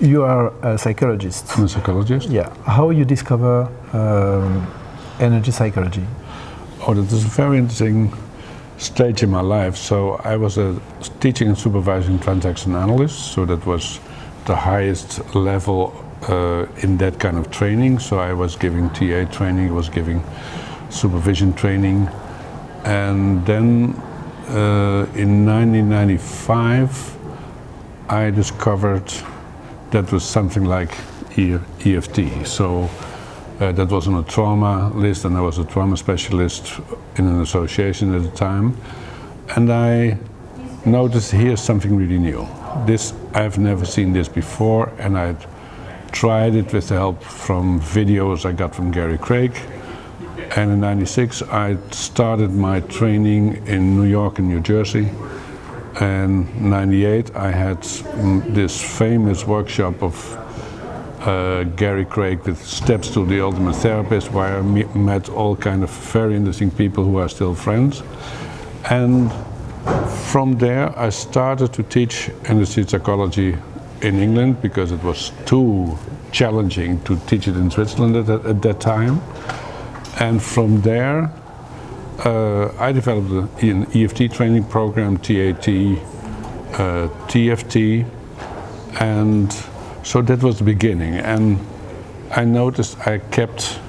You are a psychologist. I'm a psychologist. Yeah. How you discover energy psychology? Oh, that is a very interesting stage in my life. So I was a teaching and supervising transaction analyst. So that was the highest level in that kind of training. So I was giving TA training, I was giving supervision training. And then in 1995, I discovered that was something like EFT. So that was on a trauma list, and I was a trauma specialist in an association at the time. And I noticed here's something really new. I've never seen this before, and I tried it with the help from videos I got from Gary Craig. And in '96 I started my training in New York and New Jersey. And in '98 I had this famous workshop of Gary Craig with Steps to the Ultimate Therapist, where I met all kind of very interesting people who are still friends. And from there I started to teach energy psychology in England because it was too challenging to teach it in Switzerland at that time. And from there I developed an EFT training program, TAT, TFT, and so that was the beginning. And I noticed I kept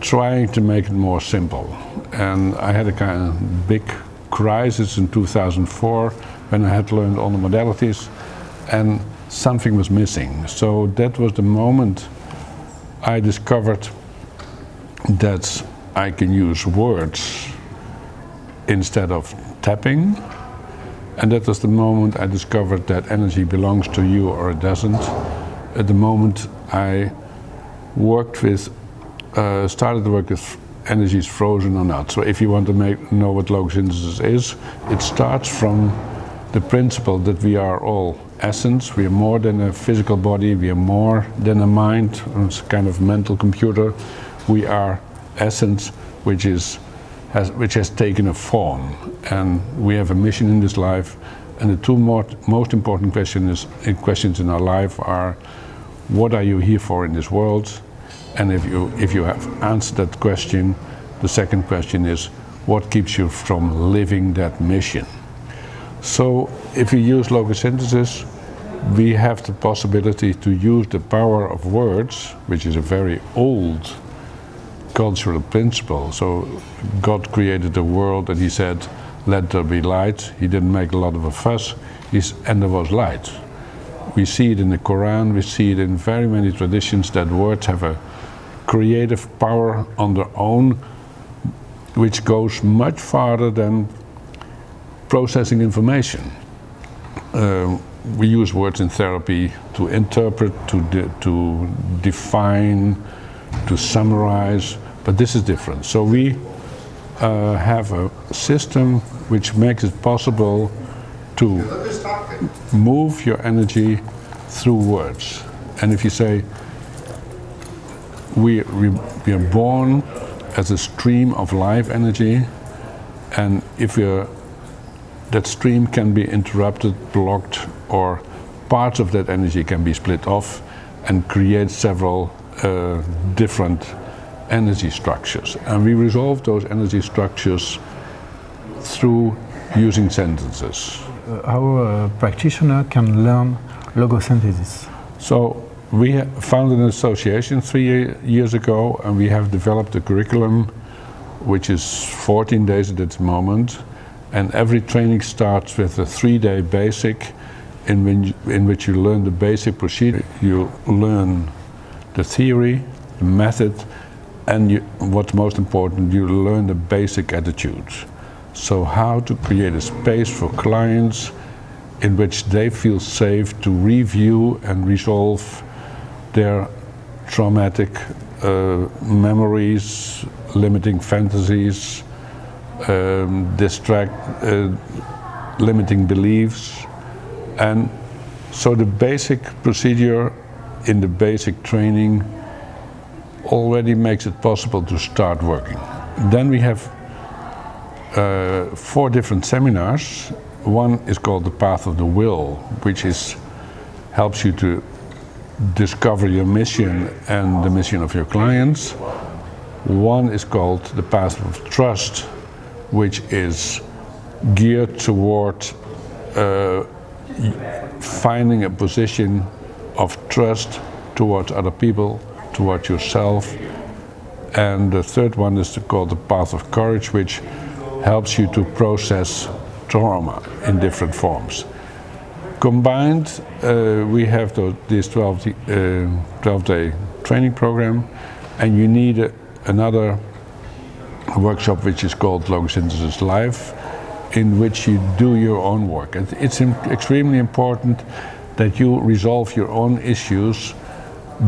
trying to make it more simple. And I had a kind of big crisis in 2004 when I had learned all the modalities and something was missing. So that was the moment I discovered that I can use words instead of tapping. And that was the moment I discovered that energy belongs to you or it doesn't. At the moment I started to work with energies frozen or not. So if you want to know what logosynthesis is, it starts from the principle that we are all essence. We are more than a physical body, we are more than a mind, it's a kind of mental computer. We are essence which has taken a form, and we have a mission in this life. And the two most important questions in our life are: what are you here for in this world? And if you have answered that question, the second question is: what keeps you from living that mission? So if we use logosynthesis, we have the possibility to use the power of words, which is a very old cultural principle. So God created the world and he said, let there be light. He didn't make a lot of a fuss, and there was light. We see it in the Quran, we see it in very many traditions that words have a creative power on their own, which goes much farther than processing information. We use words in therapy to interpret, to define, to summarize, but this is different. So we have a system which makes it possible to move your energy through words. And if you say, we are born as a stream of life energy, and if that stream can be interrupted, blocked, or parts of that energy can be split off and create several different energy structures. And we resolve those energy structures through using sentences. How a practitioner can learn logosynthesis? So we founded an association 3 years ago, and we have developed a curriculum which is 14 days at this moment, and every training starts with a 3-day basic in which you learn the basic procedure. You learn the theory, the method, and what's most important, you learn the basic attitudes. So how to create a space for clients in which they feel safe to review and resolve their traumatic memories, limiting fantasies, limiting beliefs. And so the basic procedure in the basic training already makes it possible to start working. Then we have 4 different seminars. One is called the Path of the Will, which helps you to discover your mission and the mission of your clients. One is called the path of trust, which is geared toward finding a position of trust towards other people, towards yourself. And the third one is called the path of courage, which helps you to process trauma in different forms. Combined, we have this 12-day training program, and you need another workshop which is called Logosynthesis Live, in which you do your own work. And it's extremely important that you resolve your own issues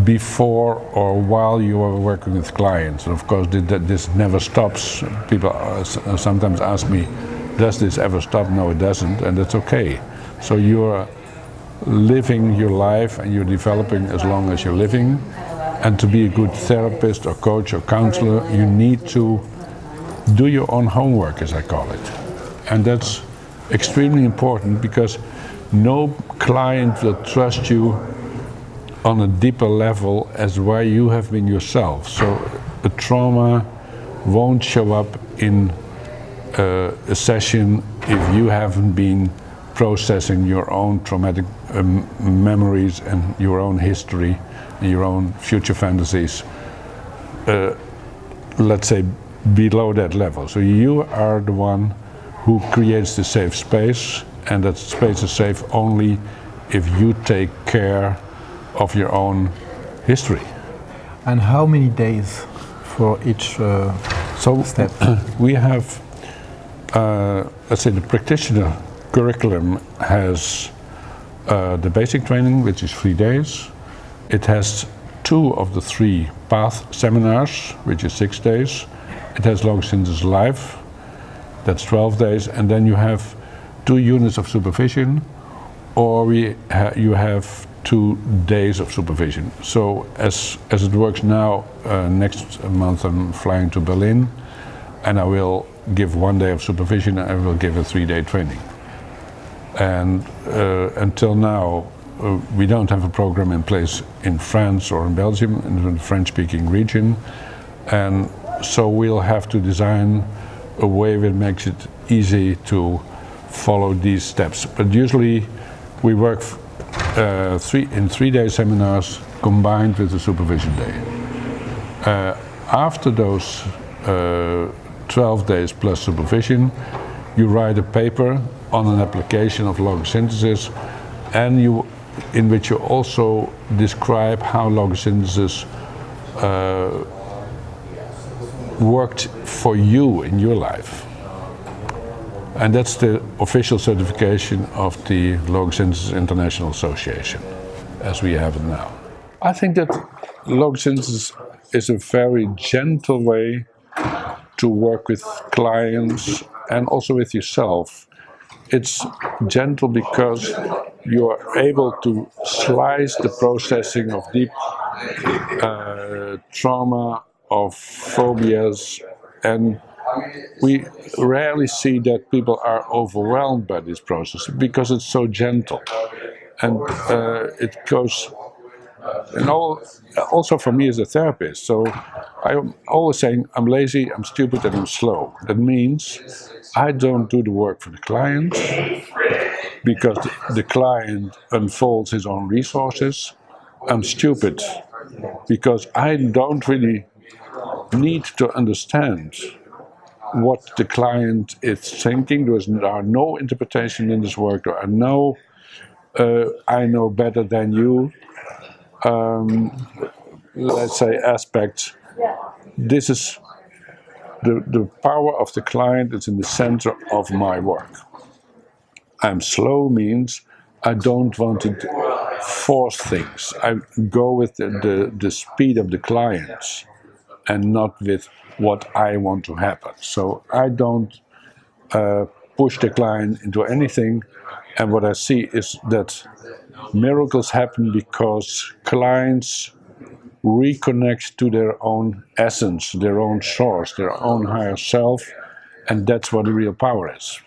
before or while you are working with clients. And of course, this never stops. People sometimes ask me, does this ever stop? No, it doesn't, and that's okay. So you're living your life and you're developing as long as you're living. And to be a good therapist or coach or counselor, you need to do your own homework, as I call it. And that's extremely important, because no client will trust you on a deeper level as where you have been yourself. So the trauma won't show up in a session if you haven't been processing your own traumatic memories and your own history and your own future fantasies, let's say, below that level. So you are the one who creates the safe space, and that space is safe only if you take care of your own history. And how many days for each step? We have, let's say, the practitioner curriculum has the basic training, which is 3 days. It has 2 of the 3 path seminars, which is 6 days. It has Logosynthesis Live, that's 12 days, and then you have 2 units of supervision, or you have 2 days of supervision. So as it works now, next month I'm flying to Berlin, and I will give 1 day of supervision, and I will give a 3-day training. And until now, we don't have a program in place in France or in Belgium, in the French-speaking region, and so we'll have to design a way that makes it easy to follow these steps. But usually we work in 3-day seminars combined with a supervision day. After those 12 days plus supervision, you write a paper on an application of logosynthesis, and in which you also describe how logosynthesis worked for you in your life. And that's the official certification of the Logosynthesis International Association, as we have it now. I think that logosynthesis is a very gentle way to work with clients and also with yourself. It's gentle because you are able to slice the processing of deep trauma, of phobias, and we rarely see that people are overwhelmed by this process because it's so gentle, and it goes. And also for me as a therapist, so I'm always saying I'm lazy, I'm stupid, and I'm slow. That means I don't do the work for the client because the client unfolds his own resources. I'm stupid because I don't really need to understand what the client is thinking. There are no interpretation in this work. There are no I know better than you, let's say, aspects. This is the power of the client is in the center of my work. I'm slow means I don't want to force things. I go with the speed of the clients and not with what I want to happen. So I don't push the client into anything, and what I see is that miracles happen because clients reconnect to their own essence, their own source, their own higher self, and that's what the real power is.